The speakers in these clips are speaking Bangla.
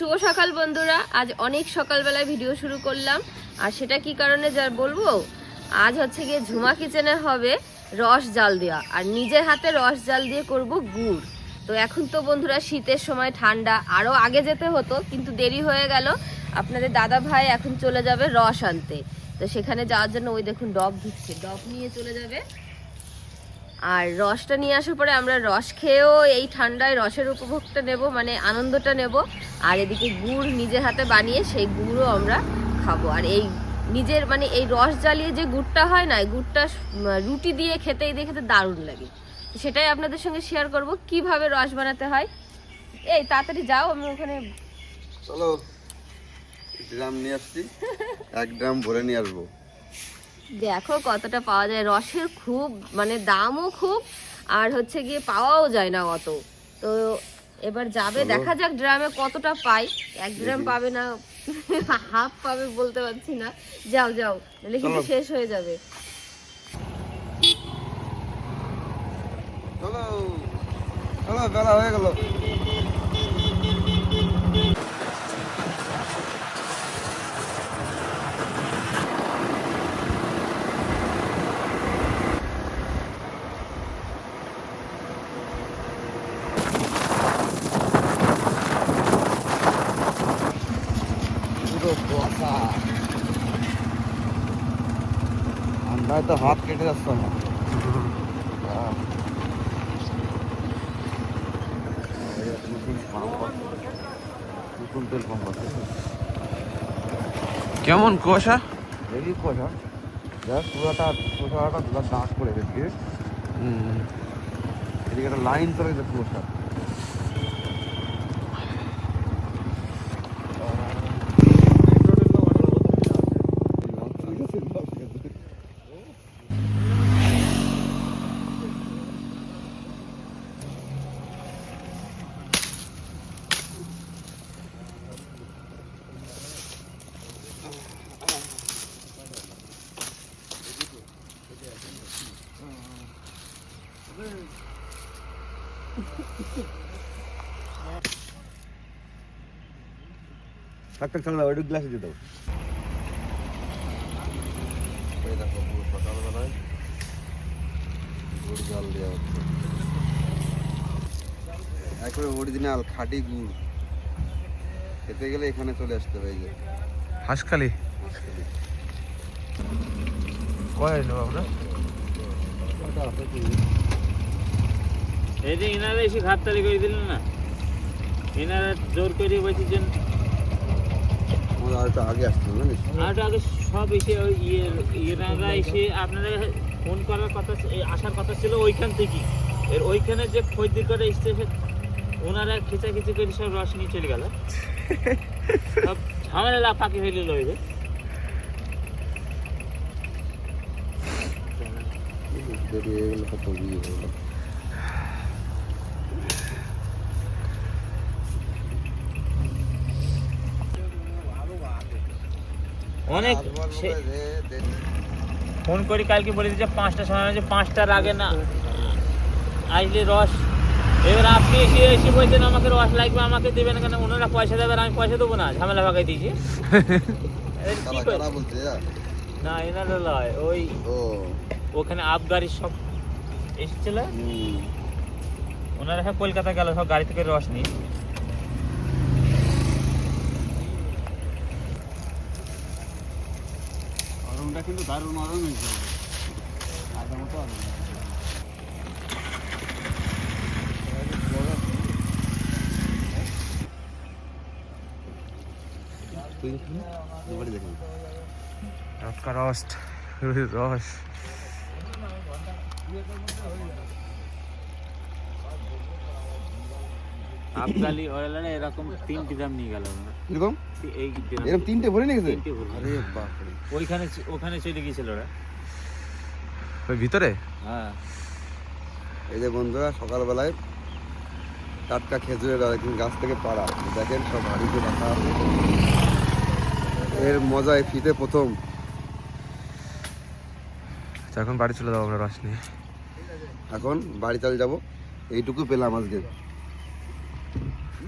শুভ সকাল বন্ধুরা। আজ অনেক সকালবেলায় ভিডিও শুরু করলাম, আর সেটা কি কারণে যা বলবো। আজ হচ্ছে গিয়ে ঝুমা কিচেনে হবে রস জাল দেওয়া, আর নিজের হাতে রস জাল দিয়ে করব গুড়। তো এখন তো বন্ধুরা শীতের সময়, ঠান্ডা, আরও আগে যেতে হতো কিন্তু দেরি হয়ে গেল। আপনাদের দাদা ভাই এখন চলে যাবে রস আনতে, তো সেখানে যাওয়ার জন্য ওই দেখুন ডব ধুচ্ছে, ডব নিয়ে চলে যাবে। আর রসটা নিয়ে আসার পরে আমরা রস খেয়েও এই ঠান্ডায় রসের উপভোগটা নেব, মানে আনন্দটা নেব। আর এদিকে গুড় নিজের হাতে বানিয়ে সেই গুড়ও আমরা খাবো। আর এই নিজের মানে এই রস জ্বালিয়ে যে গুড়টা হয় না, এই গুড়টা রুটি দিয়ে খেতে দারুণ লাগে। সেটাই আপনাদের সঙ্গে শেয়ার করব কিভাবে রস বানাতে হয়। এই তাড়াতাড়ি যাও, আমি ওখানে চলো ড্রাম নিয়ে আসছি, 1 ড্রাম ভরে নিয়ে আসবো। দেখো কতটা পাওয়া যায়। রসের খুব মানে দামও খুব, আর হচ্ছে গিয়ে পাওয়াও যায় না অত। তো এবার যাবে, দেখা যাক ড্রামে কতটা পাই। 1 ড্রাম পাবে না, হাফ পাবে বলতে পারছি না। যাও যাও, নাহলে কিন্তু শেষ হয়ে যাবে। চলো চলো, বেলা হয়ে গেল। ঠান্ডায় তো হাত কেটে যাচ্ছে আমার। নতুন তেল পাম্প আছে, কেমন কুয়াশা? হেভি কুয়াশা। দেখ পুরাটা কুয়াশাটা দাগ করে এদিকে, এদিকে একটা লাইন চলে গেছে কুয়াশা। থাক চল না, ওই গ্লাসে দিয়ে দাও। এই দেখো পুরো সকালবেলায় গুড় জাল দেওয়া হচ্ছে, একবারে অরিজিনাল খাঁটি গুড়। খেতে গেলে এখানে চলে আসতে হবে। এই যে হাঁসখালি কয় নেব আমরা? এই যে ইনারা এসে ঘাটতালি করে দিলেন না, ইনারা জোর করে বসেছেন। আমাদের আর একটু আগে আসতে হবে, জানিস? আর আগে সব এসে ওই ইনারা এসে আপনারা ফোন করার কথা, আসার কথা ছিল ওইখান থেকে। এর ওইখানে যে খৈদি করে স্টেশন, ওনারা খিচাখিচি করে সব রস নিয়ে চলে গেল। সব ঝামেলা পাকি হয়ে গেল। ওই যে বেরিয়ে গেলে কত বিয়ে হলো। অনেক ফোন করি কালকে বলে দিচ্ছে 5টার সময়, যে 5টার আগে না আসলে রস। এবার আপনি এসে বলছেন আমাকে রস লাগবে, আমাকে দেবেন কেন? ওনারা পয়সা দেবেন, আমি পয়সা দেবো না, ঝামেলা ভাগাই দিয়েছি। না এনারা লয়, ওই ওখানে আপ গাড়ির সব এসেছিল, ওনারা সব কলকাতা গেল সব গাড়ি থেকে রস নিয়ে। গরমটা কিন্তু দারুণ নরম হয়েছে, আগের মতো হবে না। টাটকা রস, রস আপগালি ওরা এরকম 3 গ্রাম নিয়ে গেল। এরকম এই এরকম 3টে ভরে নিয়ে গেছে। আরে বাপ রে, ওখানে চলে গিয়েছিল ওরা ওই ভিতরে। হ্যাঁ, এই যে বন্ধুরা সকালবেলায় টাটকা খেজুরের একদম গাছ থেকে পাড়া, দেখেন সব হাড়িতে রাখা আছে। এর মজা এই ফিতে প্রথম। এখন বাড়ি চলে যাবো আমরা রস নিয়ে। এখন বাড়ি চলে যাবো, এইটুকু পেলাম আজকে।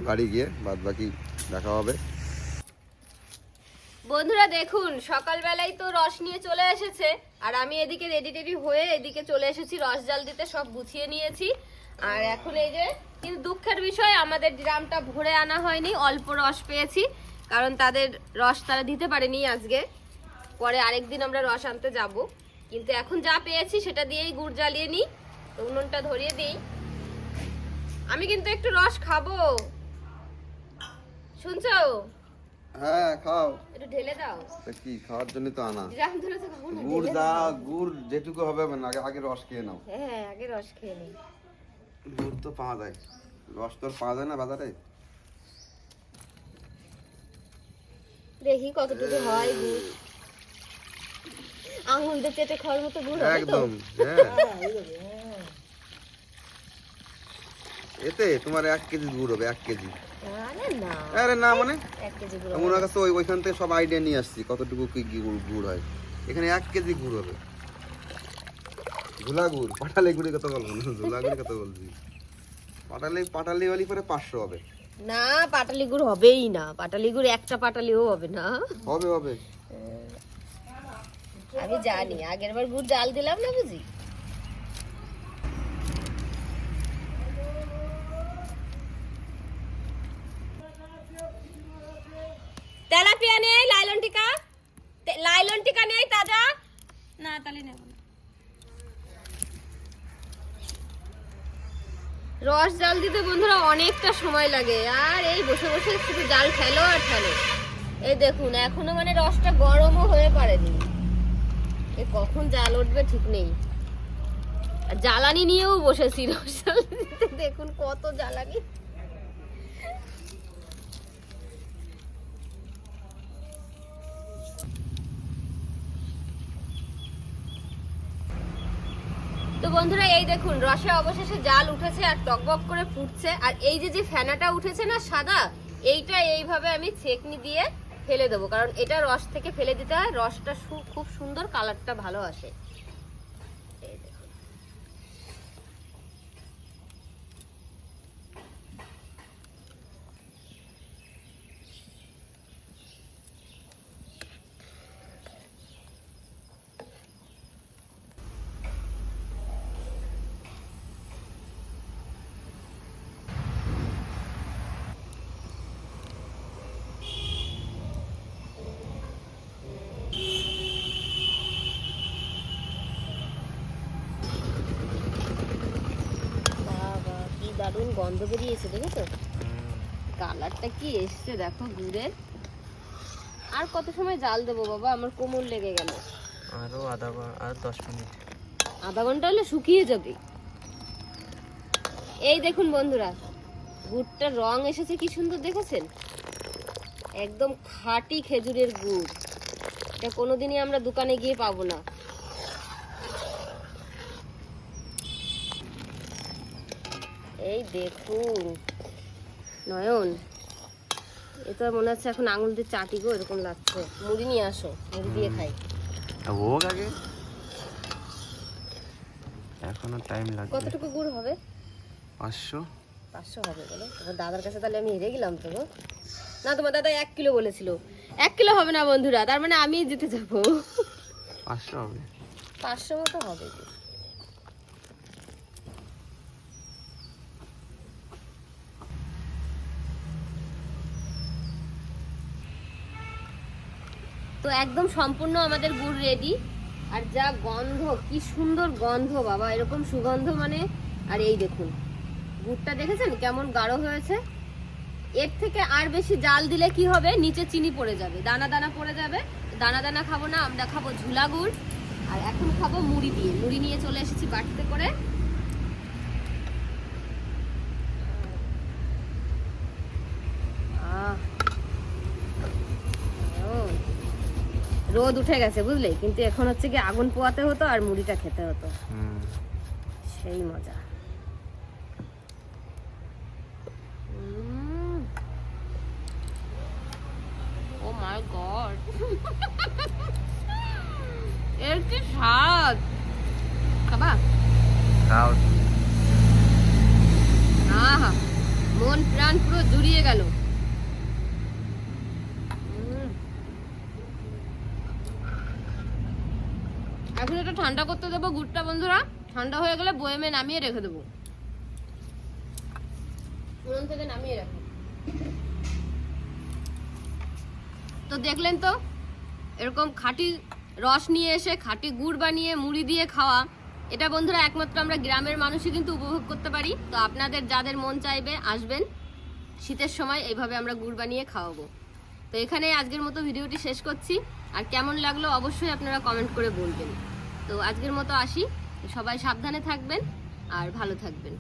বাড়ি গিয়ে বাদ বাকি দেখা হবে। বন্ধুরা দেখুন, সকালবেলায় তো রস নিয়ে চলে এসেছে, আর আমি এদিকে রেডি টেডি হয়ে এদিকে চলে এসেছি রস জাল দিতে, সব গুছিয়ে নিয়েছি। আর এখন এই যে, কিন্তু দুঃখের বিষয় আমাদের ড্রামটা ভরে আনা হয়নি, অল্প রস পেয়েছি, কারণ তাদের রস তারা দিতে পারেনি আজকে, পরে আরেকদিন আমরা রস আনতে যাব। কিন্তু এখন যা পেয়েছি সেটা দিয়েই গুড় জ্বালিয়ে নিই। তো উনুনটা ধরিয়ে দিই। আমি কিন্তু একটু রস খাবো, শুনছো? হ্যাঁ খাও। একটু ঢেলে দাও। তা কি খাওয়ার জন্য তো আনা। ড্রাম ধরে তো খাবো না, গুড় ঢেলে যা দাও। গুড় যেটুকু হবে না, আগে আগে রস খেয়ে নাও। হ্যাঁ, আগে রস খেয়ে নিই। গুড় তো পাওয়া যায়, রস তো আর পাওয়া যায় না বাজারে। দেখি কতটুকু হয় গুড়। আঙুল দিয়ে চেটে খাওয়ার মতো গুড় হবে তো? একদম হ্যাঁ। এতে তোমার 1 কেজি গুড় হবে, 1 কেজি। আরে না, আরে না মানে 1 কেজি গুড় আমার হবে। কাছে ওইখান থেকে সব আইডিয়া নিয়ে আসছি কতটুকু কি গুড় হয়। এখানে 1 কেজি গুড় হবে। ঝুলা গুড়, পাটালি গুড়ি কত বলবো না, ঝুলা গুড়ি কত বলছি। পাটালি হলি পরে 500 হবে। না, পাটালি গুড় হবেই না, পাটালি গুড় একটা পাটালিও হবে না। হবে হবে। আমি জানি, আগের বার গুড় জাল দিলাম না বুঝি। তেলাপিয়া নেই, লাইলন টিকা নেই তাজা, না তাহলে নেব না। রস জাল দিতে বন্ধুরা অনেকটা সময় লাগে, আর এই বসে বসে শুধু জাল ফেলো আর ফেলো। এই দেখুন, এখনো মানে রসটা গরমও হয়ে পারেনি, এ কখন জাল উঠবে ঠিক নেই। আর জ্বালানি নিয়েও বসেছি রস জাল দিতে, দেখুন কত জ্বালানি। তো বন্ধুরা এই দেখুন, রসে অবশেষে জাল উঠেছে আর টকবক করে ফুটছে। আর এই যে যে ফেনাটা উঠেছে না সাদা, এইটা এইভাবে আমি ছেঁকনি দিয়ে ফেলে দেবো, কারণ এটা রস থেকে ফেলে দিতে হয়, রসটা খুব সুন্দর, কালারটা ভালো আসে। এই দেখুন। বাবা, কি দারুণ গন্ধ বেরিয়েছে, দেখেছো? কালারটা কি এসছে দেখো গুড়ের। আর কত সময় জাল দেবো বাবা, আমার কোমর লেগে গেল। আরো আর 10 মিনিট। আধা ঘন্টা হলে শুকিয়ে যাবে। এই দেখুন বন্ধুরা, গুড়টার রং এসেছে কি সুন্দর, দেখেছেন? একদম খাঁটি খেজুরের গুড়। এটা কোনোদিনই আমরা দোকানে গিয়ে পাবো না। এই দেখুন নয়ন, এটা মনে হচ্ছে এখন আঙুল দিয়ে চাটি গো, এরকম লাগছে। মুড়ি নিয়ে আসো, মুড়ি দিয়ে খাই। হোক আগে, এখনো টাইম লাগবে। কতটুকু গুড় হবে? 500 হবে বলো? তোমার দাদার কাছে তাহলে আমি হেরে গেলাম তো গো। না, তোমার দাদা 1 কিলো বলেছিল। 1 কিলো হবে না বন্ধুরা, তার মানে আমি জিতে যাবো। 500 হবে। 500 মতো হবে। তো একদম সম্পূর্ণ আমাদের গুড় রেডি। আর যা গন্ধ, কি সুন্দর গন্ধ বাবা, এরকম সুগন্ধ মানে। আর এই দেখুন গুড়টা দেখেছেন কেমন গাঢ় হয়েছে। এর থেকে আর বেশি জাল দিলে কি হবে, নিচে চিনি পড়ে যাবে, দানা দানা পড়ে যাবে। দানা দানা খাবো না, আমরা খাবো ঝুলা গুড়। আর এখন খাবো মুড়ি দিয়ে। মুড়ি নিয়ে চলে এসেছি বাটিতে করে। রোদ উঠে গেছে বুঝলে, কিন্তু এখন হচ্ছে কি আগুন পোয়াতে হতো আর মুড়িটা খেতে হতো, সেই মজা। ও মাই গড, এর কি স্বাদ! খাবা? খাও। আহা, মন প্রাণ পুরো জুড়িয়ে গেল। এখন এটা ঠান্ডা করতে দেবো গুড়টা বন্ধুরা, ঠান্ডা হয়ে গেলে বয়েমে নামিয়ে রেখে দেবো, উনুন থেকে নামিয়ে রাখো। তো দেখলেন তো এরকম খাঁটি রস নিয়ে এসে খাঁটি গুড় বানিয়ে মুড়ি দিয়ে খাওয়া, এটা বন্ধুরা একমাত্র আমরা গ্রামের মানুষই কিন্তু উপভোগ করতে পারি। তো আপনাদের যাদের মন চাইবে আসবেন, শীতের সময় এইভাবে আমরা গুড় বানিয়ে খাওয়াবো। তো এখানে আজকের মতো ভিডিওটি শেষ করছি, আর কেমন লাগলো অবশ্যই আপনারা কমেন্ট করে বলবেন। তো আজকের মতো আসি, সবাই সাবধানে থাকবেন আর ভালো থাকবেন।